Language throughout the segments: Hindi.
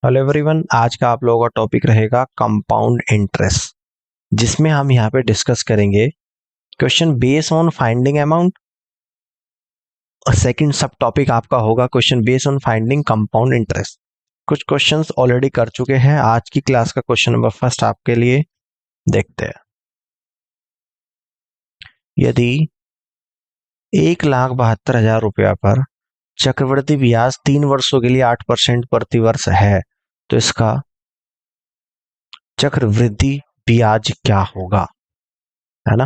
हेलो एवरीवन, आज का आप लोगों का टॉपिक रहेगा कंपाउंड इंटरेस्ट, जिसमें हम यहाँ पे डिस्कस करेंगे question base on finding amount और सेकंड सब टॉपिक आपका होगा question base on finding compound interest. कुछ क्वेश्चंस ऑलरेडी कर चुके हैं। आज की क्लास का क्वेश्चन नंबर फर्स्ट आपके लिए देखते हैं। यदि 1,72,000 रुपया पर चक्रवृद्धि ब्याज 3 वर्षों के लिए 8% प्रति वर्ष है, तो इसका चक्रवृद्धि ब्याज क्या होगा, है ना।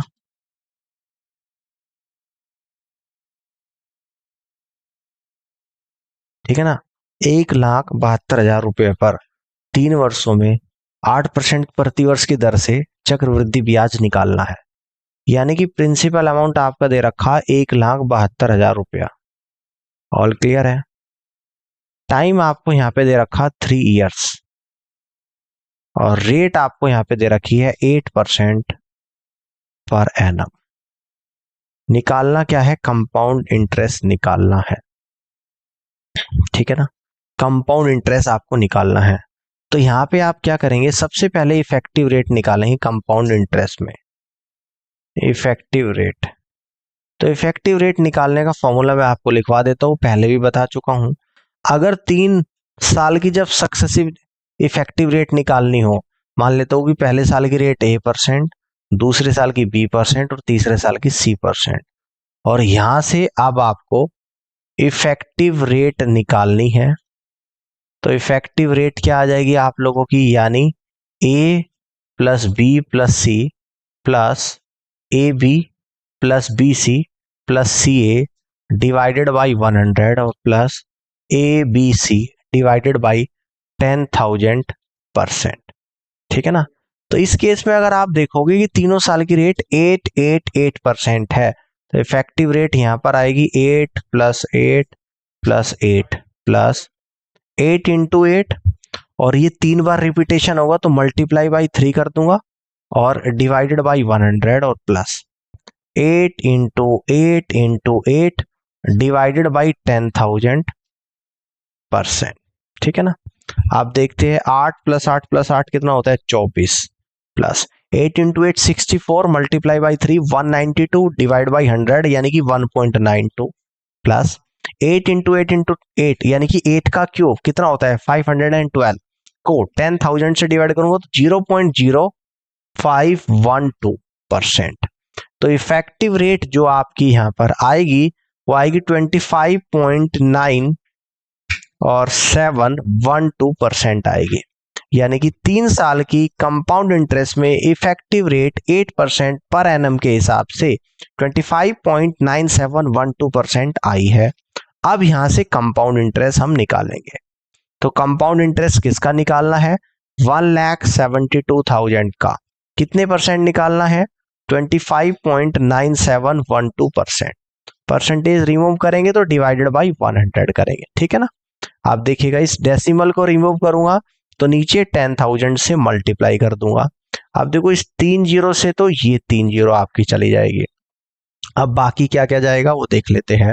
ठीक है ना। 1,72,000 रुपये पर 3 वर्षों में 8% प्रति वर्ष की दर से चक्रवृद्धि ब्याज निकालना है। यानी कि प्रिंसिपल अमाउंट आपका दे रखा 1,72,000 रुपया। ऑल क्लियर है। टाइम आपको यहाँ पे दे रखा 3 इयर्स और रेट आपको यहाँ पे दे रखी है 8% पर एनम। निकालना क्या है? कंपाउंड इंटरेस्ट निकालना है। ठीक है ना। कंपाउंड इंटरेस्ट आपको निकालना है, तो यहाँ पे आप क्या करेंगे? सबसे पहले इफेक्टिव रेट निकालेंगे कंपाउंड इंटरेस्ट में। इफेक्टिव रेट, तो इफेक्टिव रेट निकालने का फॉर्मूला मैं आपको लिखवा देता हूँ, पहले भी बता चुका हूँ। अगर 3 साल की जब सक्सेसिव इफेक्टिव रेट निकालनी हो, मान लेता हूँ कि पहले साल की रेट A%, दूसरे साल की B% और तीसरे साल की C%, और यहां से अब आपको इफेक्टिव रेट निकालनी है। तो इफेक्टिव रेट क्या आ जाएगी आप लोगों की? यानी A plus B plus C plus AB plus BC plus CA divided by 100 और प्लस ABC डिवाइडेड बाई 10,000%। ठीक है ना। तो इस केस में अगर आप देखोगे कि तीनों साल की रेट 888% है, तो इफेक्टिव रेट यहां पर आएगी 8 प्लस 8 प्लस 8 प्लस 8 इंटू 8, और ये 3 बार रिपीटेशन होगा तो मल्टीप्लाई बाई 3 कर दूंगा और डिवाइडेड बाई 100 और plus 8 into 8 into 8 divided by 10,000%। ठीक है ना। आप देखते हैं 8 प्लस 8 प्लस 8 कितना होता है? 24 plus 8 into 8 64 multiply by 3 192 divide by 100 यानी कि 1.92 प्लस 8 इंटू 8 इंटू 8 यानी कि 8 का क्यूब कितना होता है? 512 को 10,000 से डिवाइड करूंगा तो 0.0512%। तो इफेक्टिव रेट जो आपकी यहां पर आएगी वो आएगी 25.9 और 712% आएगी। यानी कि 3 साल की कंपाउंड इंटरेस्ट में इफेक्टिव रेट 8% पर एनम के हिसाब से 25.9712% आई है। अब यहां से कंपाउंड इंटरेस्ट हम निकालेंगे। तो कंपाउंड इंटरेस्ट किसका निकालना है? 1,72,000 का कितने परसेंट निकालना है? 25.9712%। परसेंटेज रिमूव करेंगे तो डिवाइडेड बाई 100 करेंगे। ठीक है ना। आप देखिएगा इस डेसिमल को रिमूव करूंगा तो नीचे 10,000 से मल्टीप्लाई कर दूंगा। अब देखो इस 3 जीरो से तो ये 3 जीरो आपकी चली जाएगी। अब बाकी क्या क्या जाएगा वो देख लेते हैं।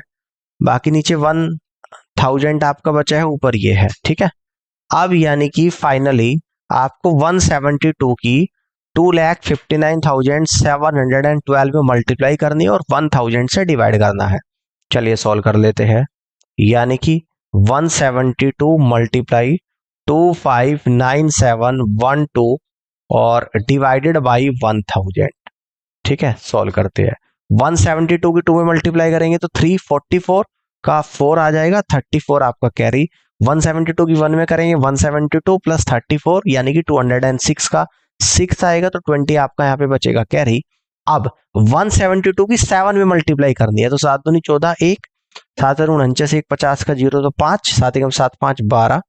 बाकी नीचे 1,000 आपका बचा है, ऊपर ये है। ठीक है। अब यानी कि फाइनली आपको 172 की 2,59,712 में मल्टीप्लाई करनी है और 1,000 से डिवाइड करना है। चलिए सॉल्व कर लेते हैं। यानी कि 172 मल्टीप्लाई 259712 और डिवाइडेड बाई 1,000। ठीक है, सॉल्व करते हैं। 172 की 2 में मल्टीप्लाई करेंगे तो 344 का 4 आ जाएगा, 34 आपका कैरी। 172 की 1 में करेंगे 172 प्लस 34 यानी कि 206 का 6 आएगा तो 20 आपका यहाँ पे बचेगा कैरी। अब 172 की 7 में मल्टीप्लाई करनी है तो 7 दूनी 14, 1 7 49 1 50 का 0 तो 5 7 एकम 7 5 12।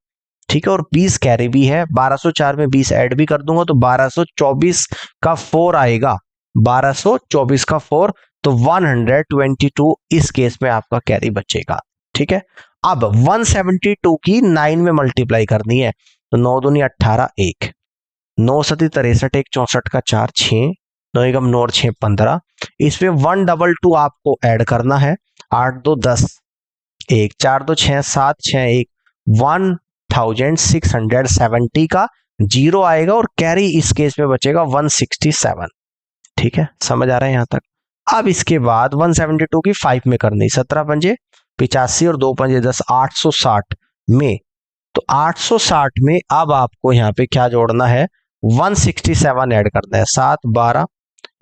ठीक है, और 20 कैरी भी है। 1204 में 20 ऐड भी कर दूंगा तो 1224 का 4 आएगा। 1224 का 4 तो 122 इस केस में आपका कैरी बचेगा। ठीक है। अब 172 की 9 में मल्टीप्लाई करनी है तो 9 दूनी 18 1 9 सती 63 1 64 का 4 6 9 एकम 9 और 6 15। इसमें 122 आपको ऐड करना है। 8 2 10 1 4 2 6 7 6 1 10,670 का जीरो आएगा और कैरी इस केस में बचेगा 167। ठीक है, समझ आ रहा है यहाँ तक। अब इसके बाद 172 की 5 में करनी, 17 पंजे 85 और 2 पंजे 10, 860 में। तो 860 में अब आपको यहाँ पे क्या जोड़ना है, 167 ऐड करना है, 7 12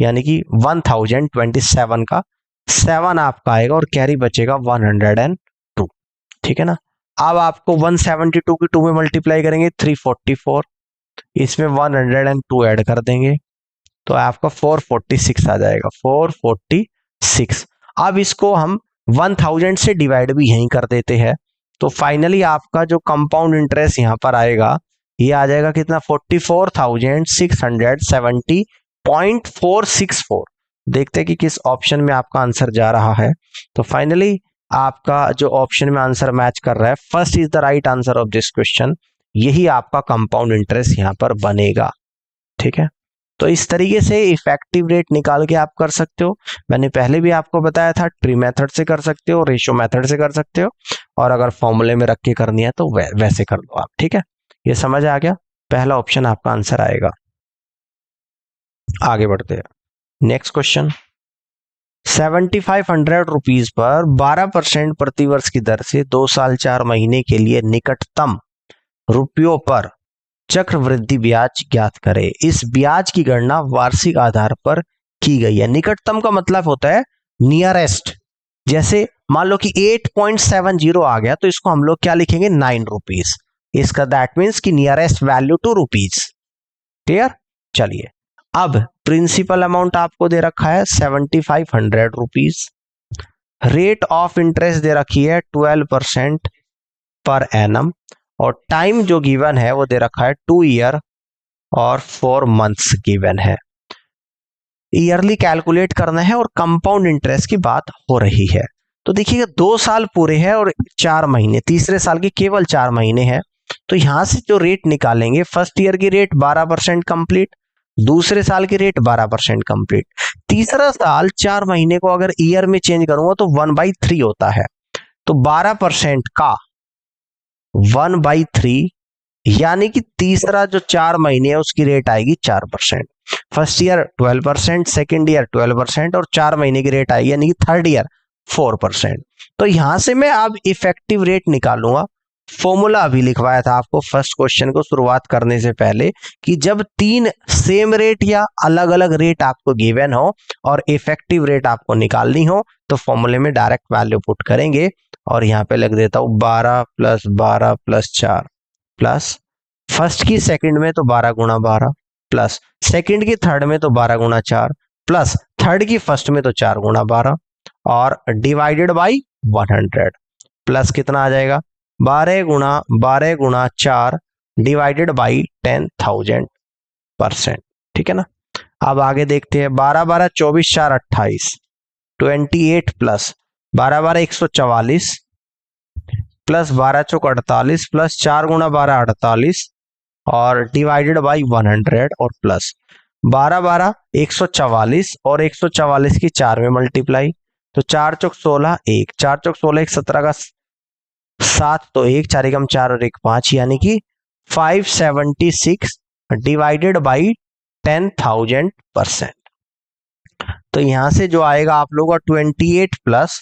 यानी कि 1027 का 7 आपका आएगा और कैरी बचेगा 102। ठीक है ना। अब आपको 172 की 2 में मल्टीप्लाई करेंगे 344, इसमें 102 ऐड कर देंगे तो आपका 446 आ जाएगा, 446। अब इसको हम 1000 से डिवाइड भी यहीं कर देते हैं, तो फाइनली आपका जो कंपाउंड इंटरेस्ट यहाँ पर आएगा ये आ जाएगा कितना, 44,670.464। देखते हैं कि किस ऑप्शन में आपका आंसर जा रहा है। तो फाइनली आपका जो ऑप्शन में आंसर मैच कर रहा है, first is the right answer of this question, यही आपका कंपाउंड इंटरेस्ट यहाँ पर बनेगा। ठीक है, तो इस तरीके से इफेक्टिव रेट निकाल के आप कर सकते हो। मैंने पहले भी आपको बताया था, ट्री मेथड से कर सकते हो, रेशियो मेथड से कर सकते हो, और अगर फॉर्मूले में रख के करनी है तो वैसे कर लो आप। ठीक है, ये समझ आ गया, पहला ऑप्शन आपका आंसर आएगा। आगे बढ़ते हैं, नेक्स्ट क्वेश्चन। 7500 रुपीज पर 12% प्रतिवर्ष की दर से 2 साल 4 महीने के लिए निकटतम रुपयों पर चक्रवृद्धि ब्याज ज्ञात करे। इस ब्याज की गणना वार्षिक आधार पर की गई है। निकटतम का मतलब होता है नियरेस्ट। जैसे मान लो कि 8.70 आ गया तो इसको हम लोग क्या लिखेंगे, 9 रुपीज। इसका दैट मीन्स कि nearest value two rupees. Clear. चलिए, अब प्रिंसिपल अमाउंट आपको दे रखा है 7500 रुपीज। रेट ऑफ इंटरेस्ट दे रखी है 12% पर एनम, और टाइम जो गिवन है वो दे रखा है 2 ईयर और 4 मंथ्स गिवन है। ईयरली कैलकुलेट करना है और कंपाउंड इंटरेस्ट की बात हो रही है। तो देखिएगा 2 साल पूरे हैं और 4 महीने, तीसरे साल के केवल 4 महीने हैं। तो यहां से जो रेट निकालेंगे, फर्स्ट ईयर की रेट 12% कंप्लीट, दूसरे साल की रेट 12% कंप्लीट, तीसरा साल 4 महीने को अगर ईयर में चेंज करूंगा तो 1/3 होता है। तो 12% का 1/3 यानी कि तीसरा जो 4 महीने है उसकी रेट आएगी 4%। फर्स्ट ईयर 12%, सेकेंड ईयर 12% और 4 महीने की रेट आएगी यानी कि थर्ड ईयर 4%। तो यहां से मैं अब इफेक्टिव रेट निकालूंगा। फॉर्मूला अभी लिखवाया था आपको फर्स्ट क्वेश्चन को शुरुआत करने से पहले कि जब 3 सेम रेट या अलग अलग रेट आपको गिवन हो और इफेक्टिव रेट आपको निकालनी हो तो फॉर्मूले में डायरेक्ट वैल्यू पुट करेंगे। और यहां पे लिख देता हूं 12 + 12 + 4 प्लस फर्स्ट की सेकंड में तो 12 × 12 प्लस सेकंड की थर्ड में तो 12 × 4 प्लस थर्ड की फर्स्ट में तो 4 × 12 और डिवाइडेड बाई 100 प्लस कितना आ जाएगा, 12 × 4 डिवाइडेड बाई 10,000%। ठीक है ना। अब आगे देखते हैं, 12 12 24 4 28 28 प्लस 12 12 144 प्लस 12 चौक 48 प्लस 4 × 12 48 और डिवाइडेड बाई 100 और प्लस 12 12 144 और 144 की 4 में मल्टीप्लाई, तो 4 चौक 16 1 4 चौक 16 1 17 का 7 तो 1 4 एकम 4 और 1 5 यानी कि 576 डिवाइडेड बाई 10,000%। तो यहां से जो आएगा आप लोगों का 28 प्लस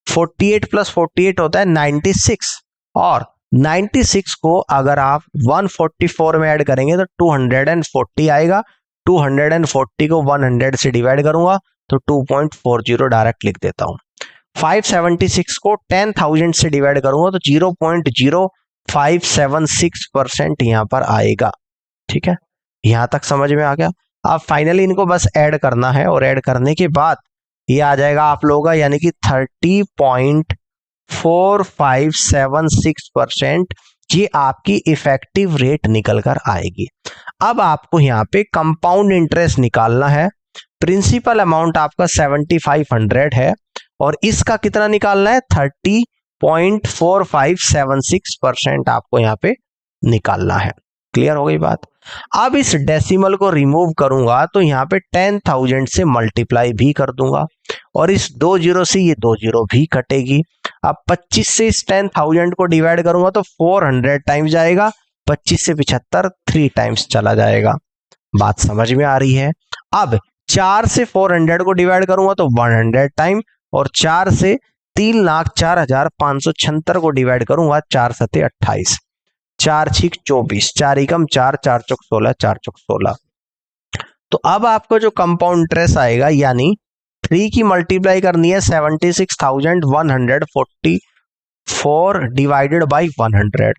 48 होता है 96 और 96 को अगर आप 144 में ऐड करेंगे तो 240 आएगा। 240 को 100 से डिवाइड करूंगा तो 2.40 डायरेक्ट लिख देता हूं। 576 को 10,000 से डिवाइड करूंगा तो 0.0576% यहां पर आएगा। ठीक है, यहां तक समझ में आ गया। अब फाइनली इनको बस ऐड करना है और ऐड करने के बाद ये आ जाएगा आप लोगों का यानी कि 30.4576%। ये आपकी इफेक्टिव रेट निकल कर आएगी। अब आपको यहाँ पे कंपाउंड इंटरेस्ट निकालना है। प्रिंसिपल अमाउंट आपका 7500 है और इसका कितना निकालना है, 30.4576% आपको यहाँ पे निकालना है। क्लियर हो गई बात। अब इस डेसिमल को रिमूव करूंगा तो यहाँ पे 10,000 से मल्टीप्लाई भी कर दूंगा और इस 2 जीरो से ये 2 जीरो भी कटेगी। अब 25 से इस 10,000 को डिवाइड करूंगा तो 400 टाइम्स जाएगा, 25 से 75 3 टाइम्स चला जाएगा। बात समझ में आ रही है। अब 4 से 400 को डिवाइड करूंगा तो 100 टाइम, और 4 से 3,04,576 को डिवाइड करूंगा 4 सते 28, 4 छिक 24, 4 एकम 4, 4 चौक 16, 4 चौक 16। तो अब आपको जो कंपाउंड इंटरेस्ट आएगा यानी 3 की मल्टीप्लाई करनी है 76,144 डिवाइडेड बाई 100।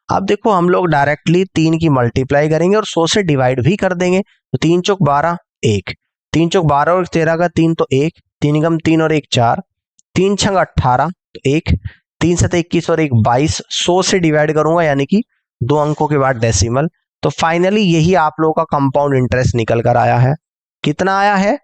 अब देखो हम लोग डायरेक्टली 3 की मल्टीप्लाई करेंगे और 100 से डिवाइड भी कर देंगे। तो 3 चौक 12 1, 3 चौक 12 और 13 का 3 तो 1, 3 एकम 3 और 1 4, 3 छंग 18 तो 1, 3 सते 21 और 1 22, 100 से डिवाइड करूंगा यानी कि 2 अंकों के बाद डेसिमल। तो फाइनली यही आप लोगों का कंपाउंड इंटरेस्ट निकल कर आया है। कितना आया है?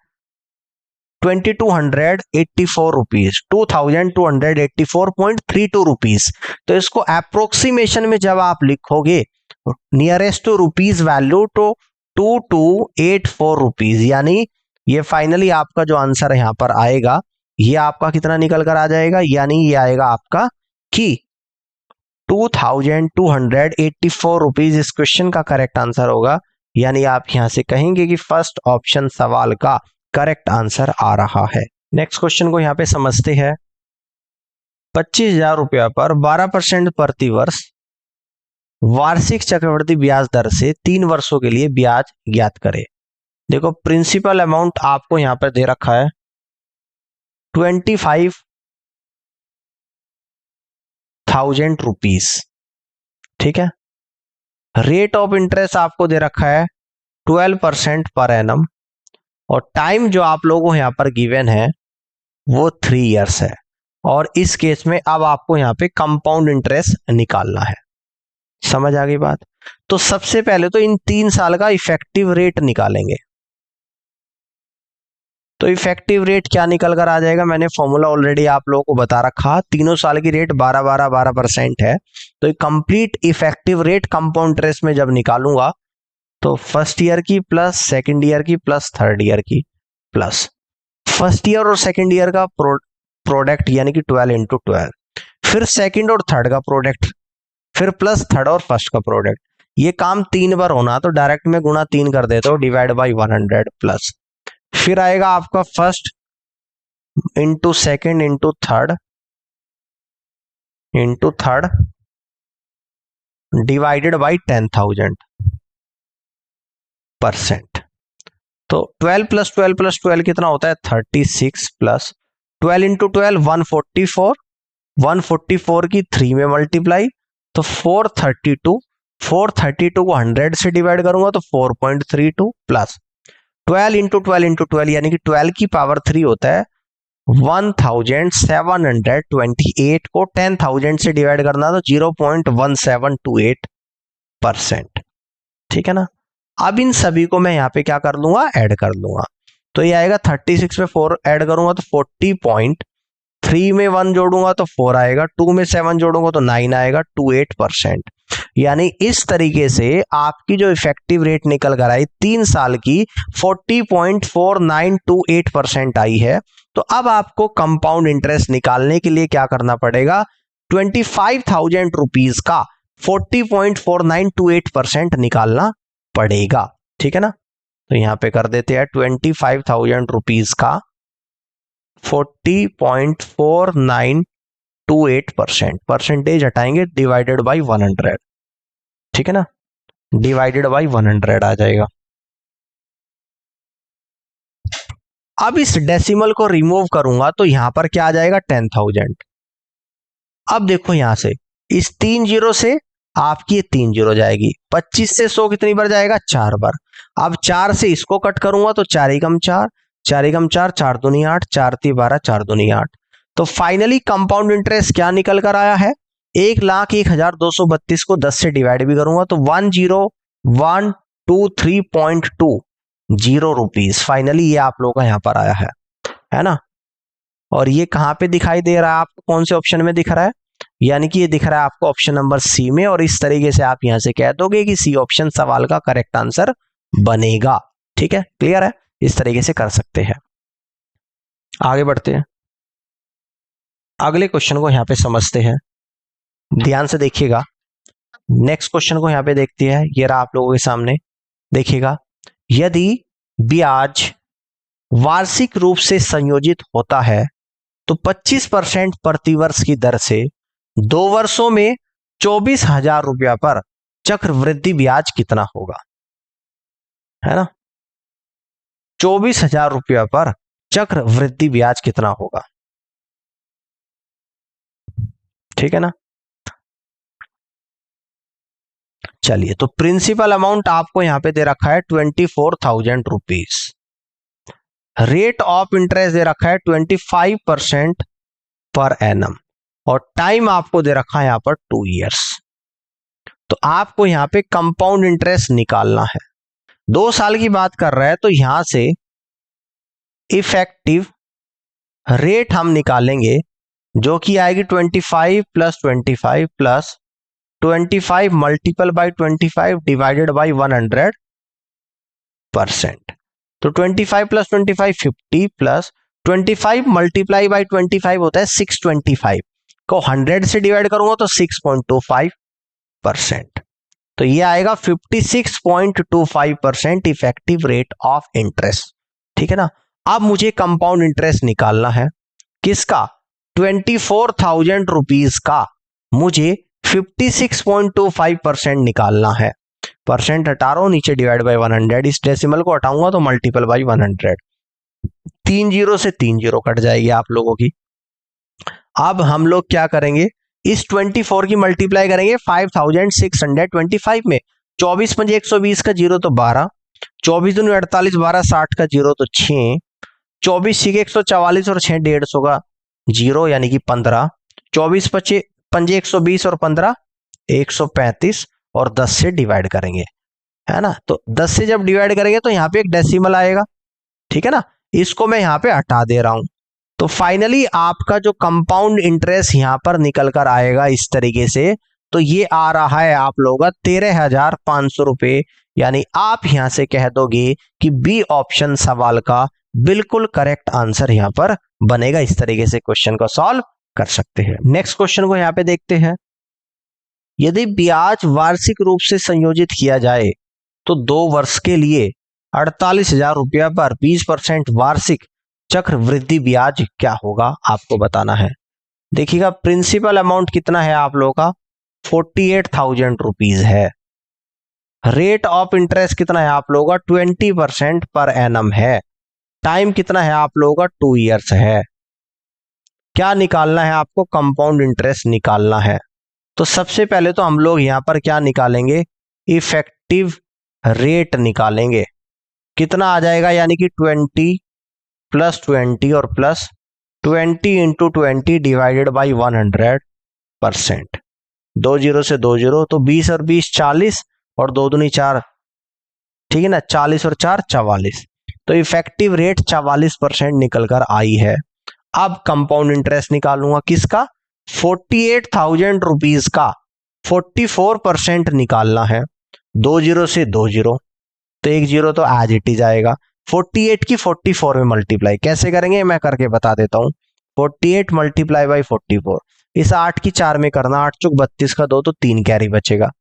2284 रुपीज, 2284.32 रुपीज। तो इसको अप्रोक्सीमेशन में जब आप लिखोगे नियरेस्ट टू रुपीज वैल्यू तो 2284 रुपीज, यानी ये फाइनली आपका जो आंसर यहां पर आएगा ये आपका कितना निकल कर आ जाएगा, यानी ये आएगा आपका कि 2284 रुपीज इस क्वेश्चन का करेक्ट आंसर होगा। यानी आप यहां से कहेंगे कि फर्स्ट ऑप्शन सवाल का करेक्ट आंसर आ रहा है। नेक्स्ट क्वेश्चन को यहां पे समझते हैं। 25,000 रुपया पर 12% प्रति वर्ष वार्षिक चक्रवृद्धि ब्याज दर से 3 वर्षों के लिए ब्याज ज्ञात करें। देखो प्रिंसिपल अमाउंट आपको यहां पर दे रखा है 25,000 रुपीज, ठीक है। रेट ऑफ इंटरेस्ट आपको दे रखा है 12% पर एनम, और टाइम जो आप लोगों को यहां पर गिवन है वो 3 इयर्स है। और इस केस में अब आपको यहां पे कंपाउंड इंटरेस्ट निकालना है। समझ आ गई बात? तो सबसे पहले तो इन 3 साल का इफेक्टिव रेट निकालेंगे। तो इफेक्टिव रेट क्या निकल कर आ जाएगा, मैंने फॉर्मूला ऑलरेडी आप लोगों को बता रखा। तीनों साल की रेट 12% है। तो complete effective rate compound interest में जब निकालूंगा तो फर्स्ट ईयर की प्लस सेकंड ईयर की प्लस थर्ड ईयर की प्लस फर्स्ट ईयर और सेकंड ईयर का प्रोडक्ट यानी कि 12 इंटू 12, फिर सेकंड और थर्ड का प्रोडक्ट, फिर प्लस थर्ड और फर्स्ट का प्रोडक्ट। ये काम 3 बार होना तो डायरेक्ट में गुणा 3 कर देते हो डिवाइड बाई 100 प्लस, फिर आएगा आपका first into second into third divided by 10,000%। तो 12 प्लस 12 प्लस 12 कितना होता है 36 प्लस 12 इंटू 12 144, 144 की 3 में मल्टीप्लाई तो 432, 432 को 100 से डिवाइड करूंगा तो 4.32 प्लस 12 इंटू 12 इंटू 12 यानी कि 12 की पावर 3 होता है 1728 को 10,000 से डिवाइड करना तो 0.1728%, ठीक है ना। अब इन सभी को मैं यहाँ पे क्या कर लूंगा, ऐड कर लूंगा। तो ये आएगा 36 में 4 ऐड करूंगा तो 40.3 में 1 जोड़ूंगा तो 4 आएगा, 2 में 7 जोड़ूंगा तो 9 आएगा, 28%। यानी इस तरीके से आपकी जो इफेक्टिव रेट निकल कर आई 3 साल की 40.4928% आई है। तो अब आपको कंपाउंड इंटरेस्ट निकालने के लिए क्या करना पड़ेगा, 25,000 रुपीज का 40.4928% निकालना पड़ेगा, ठीक है ना। तो यहां पे कर देते हैं 25,000 रुपीज का 40.4928%, परसेंटेज हटाएंगे डिवाइडेड बाई 100, ठीक है ना, डिवाइडेड बाई 100 आ जाएगा। अब इस डेसिमल को रिमूव करूंगा तो यहां पर क्या आ जाएगा 10,000। अब देखो यहां से इस 3 जीरो से आपकी ये 3 जीरो जाएगी, 25 से 100 कितनी बार जाएगा 4 बार। अब 4 से इसको कट करूंगा तो 4 एकम 4, 4 एकम 4, 4 दूनी 8, 4 ती 12, 4 दूनी 8। तो फाइनली कंपाउंड इंटरेस्ट क्या निकल कर आया है 1,01,232 को 10 से डिवाइड भी करूंगा तो 10,123.20 रुपीज। फाइनली ये आप लोगों का यहां पर आया है ना। और ये कहां पे दिखाई दे रहा है आपको, कौन से ऑप्शन में दिख रहा है, यानी कि ये दिख रहा है आपको ऑप्शन नंबर सी में। और इस तरीके से आप यहां से कह दोगे कि सी ऑप्शन सवाल का करेक्ट आंसर बनेगा, ठीक है, क्लियर है। इस तरीके से कर सकते हैं। आगे बढ़ते हैं। अगले क्वेश्चन को यहाँ पे समझते हैं, ध्यान से देखिएगा। नेक्स्ट क्वेश्चन को यहाँ पे देखते हैं, ये रहा आप लोगों के सामने, देखिएगा। यदि ब्याज वार्षिक रूप से संयोजित होता है तो 25% प्रतिवर्ष की दर से 2 वर्षों में 24,000 रुपया पर चक्रवृद्धि ब्याज कितना होगा, है ना। 24,000 रुपया पर चक्रवृद्धि ब्याज कितना होगा, ठीक है ना। चलिए, तो प्रिंसिपल अमाउंट आपको यहां पे दे रखा है 24,000 रुपीज। रेट ऑफ इंटरेस्ट दे रखा है 25% पर एनम, और टाइम आपको दे रखा है यहां पर 2 इयर्स। तो आपको यहां पे कंपाउंड इंटरेस्ट निकालना है। 2 साल की बात कर रहा है तो यहां से इफेक्टिव रेट हम निकालेंगे, जो कि आएगी 25 plus 25 plus 25 multiple by 25 divided by 100%। तो 25 प्लस 25 50 प्लस 25 मल्टीप्लाई बाई 25 होता है 625 को 100 से डिवाइड करूंगा तो 6.25%। तो ये आएगा 56.25% इफेक्टिव रेट ऑफ इंटरेस्ट, ठीक है ना। अब मुझे कंपाउंड इंटरेस्ट निकालना है, किसका, 24,000 रुपीज का मुझे 56.25% निकालना है। परसेंट हटा रहा हूं, नीचे डिवाइड बाय 100, इस डेसिमल को हटाऊंगा तो मल्टीपल बाई 100, 3 जीरो से 3 जीरो कट जाएगी आप लोगों की। अब हम लोग क्या करेंगे, इस 24 की मल्टीप्लाई करेंगे 5625 में। 24 पंजे 120 का जीरो तो 12, 24 दूनी 48, 12 60 का जीरो तो 6, 24 6 144 और 6 150 का जीरो यानी कि 15, 24 पंजे 120 और 15 135 और 10 से डिवाइड करेंगे, है ना। तो 10 से जब डिवाइड करेंगे तो यहाँ पे एक डेसिमल आएगा, ठीक है ना। इसको मैं यहाँ पे हटा दे रहा हूं। तो फाइनली आपका जो कंपाउंड इंटरेस्ट यहाँ पर निकल कर आएगा इस तरीके से, तो ये आ रहा है आप लोगों का 13,500 रुपए। यानी आप यहां से कह दोगे कि बी ऑप्शन सवाल का बिल्कुल करेक्ट आंसर यहां पर बनेगा। इस तरीके से क्वेश्चन को सॉल्व कर सकते हैं। नेक्स्ट क्वेश्चन को यहां पे देखते हैं। यदि ब्याज वार्षिक रूप से संयोजित किया जाए तो 2 वर्ष के लिए 48,000 रुपया पर 20% वार्षिक चक्रवृद्धि ब्याज क्या होगा, आपको बताना है। देखिएगा, प्रिंसिपल अमाउंट कितना है आप लोगों का, 48,000 रुपीज है। रेट ऑफ इंटरेस्ट कितना है आप लोगों का, 20% पर एनम है। टाइम कितना है आप लोगों का, 2 इयर्स है। क्या निकालना है आपको, कंपाउंड इंटरेस्ट निकालना है। तो सबसे पहले तो हम लोग यहां पर क्या निकालेंगे, इफेक्टिव रेट निकालेंगे। कितना आ जाएगा, यानी कि 20 प्लस 20 और plus 20 into 20 divided by 100%। 2 zero से 2 जीरो, तो 20 और 20 40 और 2 दूनी 4, ठीक है ना, 40 और 4 44। तो इफेक्टिव रेट 44% निकल कर आई है। अब कंपाउंड इंटरेस्ट निकालूंगा किसका, 48,000 रुपीज का 44% निकालना है। 2 जीरो से 2 जीरो, तो 1 जीरो तो एज इट इज आएगा। 48 की 44 में मल्टीप्लाई कैसे करेंगे, मैं करके बता देता हूं। 48 मल्टीप्लाई बाई 44, इस 8 की 4 में करना, 8 चौक 32 का 2 तो 3 कैरी बचेगा।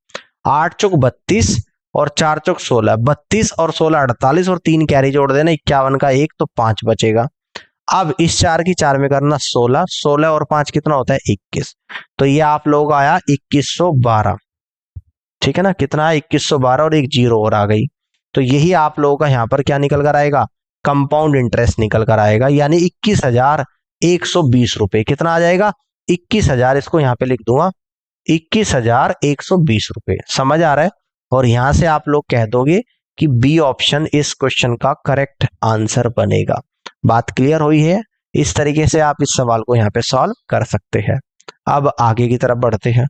8 चौक 32 और 4 चौक 16, 32 और 16 48 और 3 कैरी जोड़ देना, 51 का 1 तो 5 बचेगा। अब इस 4 की 4 में करना 16, 16 और 5 कितना होता है 21। तो ये आप लोग आया 2112, ठीक है ना। कितना है 2112 और एक जीरो और आ गई। तो यही आप लोगों का यहाँ पर क्या निकल कर आएगा, कंपाउंड इंटरेस्ट निकल कर आएगा, यानी 21,120 रुपए। कितना आ जाएगा, 21,000, इसको यहाँ पे लिख दूंगा 21,120 रुपए। समझ आ रहा है। और यहां से आप लोग कह दोगे कि बी ऑप्शन इस क्वेश्चन का करेक्ट आंसर बनेगा। बात क्लियर हुई है। इस तरीके से आप इस सवाल को यहाँ पे सॉल्व कर सकते हैं। अब आगे की तरफ बढ़ते हैं,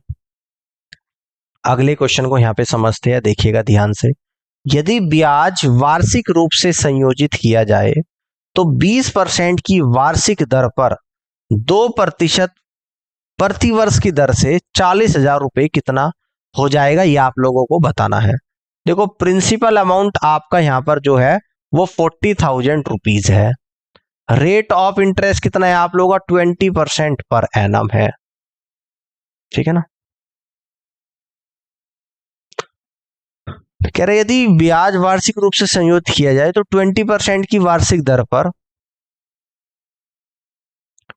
अगले क्वेश्चन को यहाँ पे समझते हैं। देखिएगा ध्यान से, यदि ब्याज वार्षिक रूप से संयोजित किया जाए तो 20% की वार्षिक दर पर 2% प्रतिवर्ष की दर से 40,000 रुपए कितना हो जाएगा, ये आप लोगों को बताना है। देखो, प्रिंसिपल अमाउंट आपका यहाँ पर जो है वो 40,000 रुपीज है। रेट ऑफ इंटरेस्ट कितना है आप लोगों का 20% पर एनम है, ठीक है ना। कह रहे यदि ब्याज वार्षिक रूप से संयोजित किया जाए तो 20% की वार्षिक दर पर,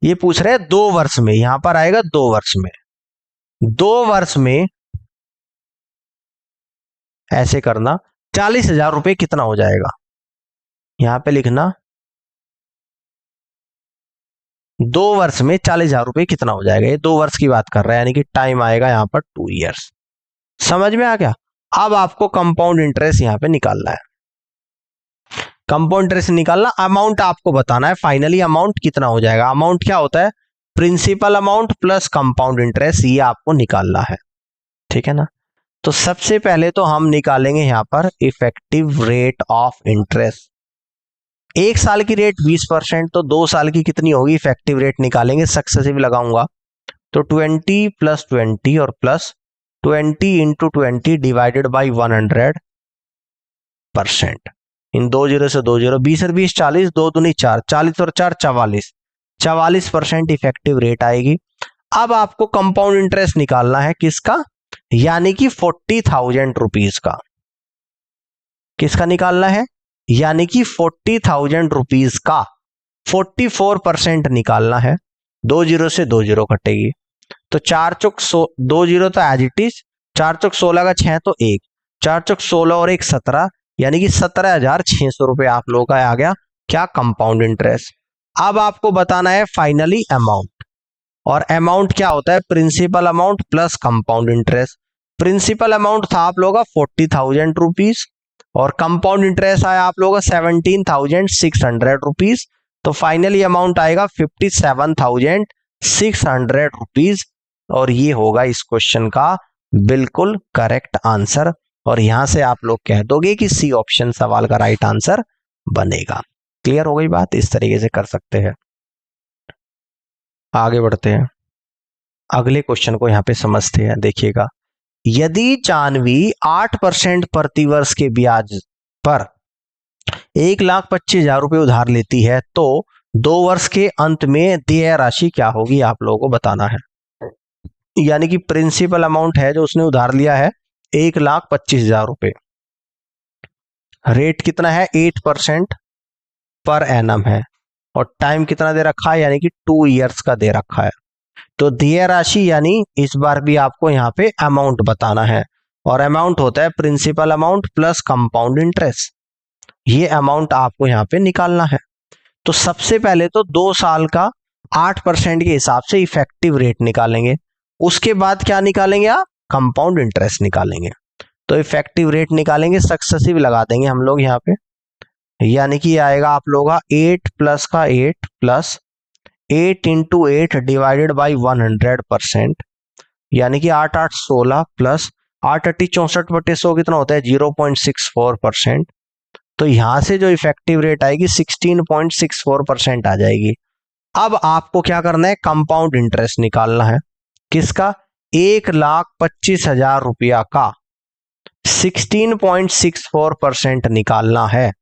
ये पूछ रहे हैं 2 वर्ष में, यहां पर आएगा 2 वर्ष में, 2 वर्ष में ऐसे करना 40,000 रुपए कितना हो जाएगा, यहां पे लिखना 2 वर्ष में 40,000 रुपए कितना हो जाएगा, ये 2 वर्ष की बात कर रहा है, यानी कि टाइम आएगा यहां पर 2 ईयर्स। समझ में आ गया। अब आपको कंपाउंड इंटरेस्ट यहां पे निकालना है, कंपाउंड इंटरेस्ट निकालना, अमाउंट आपको बताना है फाइनली अमाउंट कितना हो जाएगा। अमाउंट क्या होता है, principal amount plus compound interest, ये आपको निकालना है, ठीक है ना। तो सबसे पहले तो हम निकालेंगे यहां पर इफेक्टिव रेट ऑफ इंटरेस्ट। 1 साल की रेट 20%, तो 2 साल की कितनी होगी इफेक्टिव रेट निकालेंगे, सक्सेसिव लगाऊंगा तो 20 + 20 और plus 20 × 20 divided by 100%। In 2 zero से 2 जीरो, 20 और 20 40, 2 दूनी 4, 40 और 4 44, 44% इफेक्टिव रेट आएगी। अब आपको कंपाउंड इंटरेस्ट निकालना है किसका, यानी कि 40,000 रुपीज का। किसका निकालना है, यानी कि 40,000 रुपीज का 44% निकालना है। 2 जीरो से 2 जीरो कटेगी, तो 4 चौक 2 जीरो तो एज इट इज, 4 चौक 16 का 6 तो 1, 4 चौक 16 और 1 17, यानी कि 17,600 रुपए आप लोगों का आ गया क्या, कंपाउंड इंटरेस्ट। अब आपको बताना है फाइनली अमाउंट, और अमाउंट क्या होता है, principal amount plus compound interest. Principal amount था आप लोगों का 40,000 रुपीज और कंपाउंड इंटरेस्ट आया आप लोगों का 17,600 रुपीज, तो फाइनली अमाउंट आएगा 57,600 रुपीज, और ये होगा इस क्वेश्चन का बिल्कुल करेक्ट आंसर। और यहां से आप लोग कह दोगे कि सी ऑप्शन सवाल का राइट आंसर बनेगा। क्लियर हो गई बात, इस तरीके से कर सकते हैं। आगे बढ़ते हैं, अगले क्वेश्चन को यहां पे समझते हैं। देखिएगा, यदि जानवी 8% प्रतिवर्ष के ब्याज पर 1,25,000 रुपए उधार लेती है तो 2 वर्ष के अंत में देय राशि क्या होगी, आप लोगों को बताना है। यानी कि प्रिंसिपल अमाउंट है जो उसने उधार लिया है 1,25,000 रुपए, रेट कितना है 8% पर एनम है, और टाइम कितना दे रखा है, यानी कि 2 ईयर्स का दे रखा है। तो देय राशि यानी इस बार भी आपको यहाँ पे अमाउंट बताना है, और अमाउंट होता है principal amount plus compound interest, ये अमाउंट आपको यहाँ पे निकालना है। तो सबसे पहले तो 2 साल का 8% के हिसाब से इफेक्टिव रेट निकालेंगे, उसके बाद क्या निकालेंगे आप, कंपाउंड इंटरेस्ट निकालेंगे। तो इफेक्टिव रेट निकालेंगे, सक्सेसिव लगा देंगे हम लोग यहाँ पे, यानी कि आएगा आप लोगों का 8 + का 8 प्लस 8 × 8 डिवाइडेड बाई 100%, यानी कि 8 8 16 प्लस 8 8 64/100 कितना होता है 0.64%। तो यहां से जो इफेक्टिव रेट आएगी 16.64% आ जाएगी। अब आपको क्या करना है, कंपाउंड इंटरेस्ट निकालना है, किसका, 1,25,000 रुपया का 16.64% निकालना है।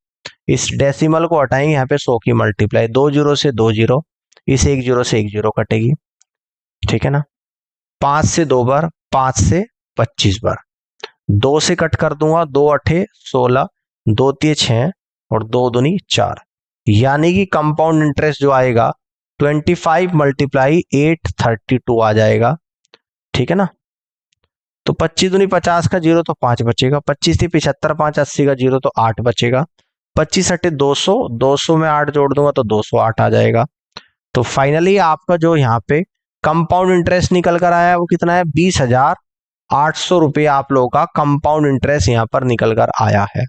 इस डेसिमल को हटाएंगे, यहाँ पे 100 की मल्टीप्लाई, 2 जीरो से 2 जीरो, इस 1 जीरो से 1 जीरो कटेगी, ठीक है ना। 5 से 2 बार, 5 से 25 बार, 2 से कट कर दूंगा, 2 8 16, 2 3 6 और 2 दूनी 4, यानी कि कंपाउंड इंटरेस्ट जो आएगा 25 × 832 आ जाएगा, ठीक है ना। तो 25 दूनी 50 का 0 तो 5 बचेगा, 25 थी 75, 5 80 का 0 तो 8 बचेगा, 25 8 200, 200 में 8 जोड़ दूंगा तो 208 आ जाएगा। तो फाइनली आपका जो यहाँ पे कंपाउंड इंटरेस्ट निकल कर आया वो कितना है, 20,800 रुपये आप लोगों का कंपाउंड इंटरेस्ट यहाँ पर निकल कर आया है,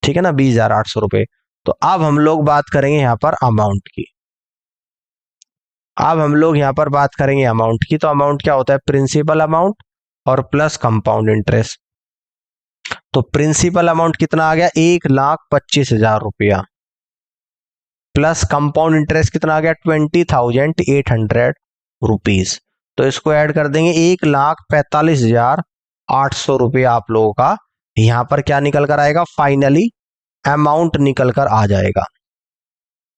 ठीक है ना, 20,800 रुपये। तो अब हम लोग बात करेंगे यहाँ पर अमाउंट की, अब हम लोग यहाँ पर बात करेंगे अमाउंट की। तो अमाउंट क्या होता है, प्रिंसिपल अमाउंट और प्लस कंपाउंड इंटरेस्ट। तो प्रिंसिपल अमाउंट कितना आ गया, 1,25,000 रुपया, प्लस कंपाउंड इंटरेस्ट कितना आ गया 20,800 रुपीज। तो इसको ऐड कर देंगे, 1,45,800 रुपये आप लोगों का यहां पर क्या निकल कर आएगा, फाइनली अमाउंट निकल कर आ जाएगा।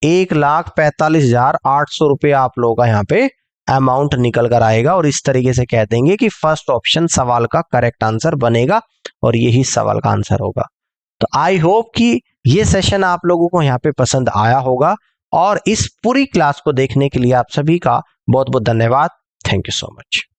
1,45,800 रुपये आप लोगों का यहाँ पे अमाउंट निकल कर आएगा और इस तरीके से कह देंगे कि फर्स्ट ऑप्शन सवाल का करेक्ट आंसर बनेगा और यही सवाल का आंसर होगा। तो आई होप कि ये सेशन आप लोगों को यहाँ पे पसंद आया होगा और इस पूरी क्लास को देखने के लिए आप सभी का बहुत बहुत धन्यवाद। Thank you so much.